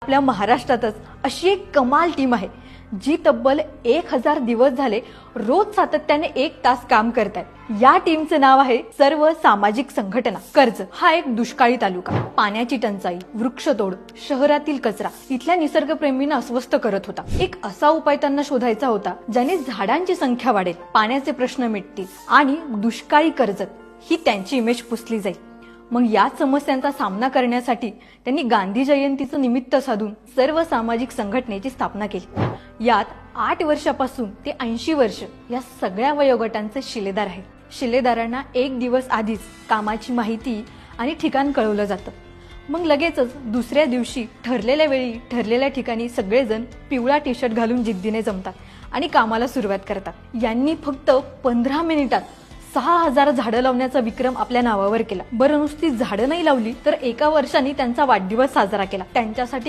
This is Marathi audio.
आपल्या महाराष्ट्रातच अशी एक कमाल टीम आहे जी तब्बल 1000 दिवस झाले रोज सातत्याने 1 तास काम करतात। या टीमचे नाव आहे सर्व सामाजिक संघटना। कर्ज हा एक दुष्काळी तालुका, पाण्याची टंचाई, वृक्षतोड, शहरातील कचरा इथल्या निसर्गप्रेमींना अस्वस्थ करत होता। एक असा उपाय त्यांना शोधायचा होता ज्याने झाडांची संख्या वाढेल, पाण्याचे प्रश्न मिटतील आणि दुष्काळी कर्जत ही त्यांची इमेज पुसली जाईल। मग या समस्यांचा सामना करण्यासाठी त्यांनी गांधी जयंतीचं निमित्त साधून सर्व सामाजिक संघटनेची स्थापना केली। यात 8 वर्षापासून ते 80 वर्ष या सगळ्या वयोगटांचे शिलेदार आहेत। शिलेदारांना 1 दिवस आधीच कामाची माहिती आणि ठिकाण कळवलं जातं। मग लगेचच दुसऱ्या दिवशी ठरलेल्या वेळी ठरलेल्या ठिकाणी सगळेजण पिवळा टी-शर्ट घालून जिद्दीने जमतात आणि कामाला सुरुवात करतात। यांनी फक्त 15 मिनिटात 6000 झाडं लावण्याचा विक्रम आपल्या नावावर केला। बरं, नुसती झाडं नाही लावली तर एका वर्षाने त्यांचा वाढदिवस साजरा केला। त्यांच्यासाठी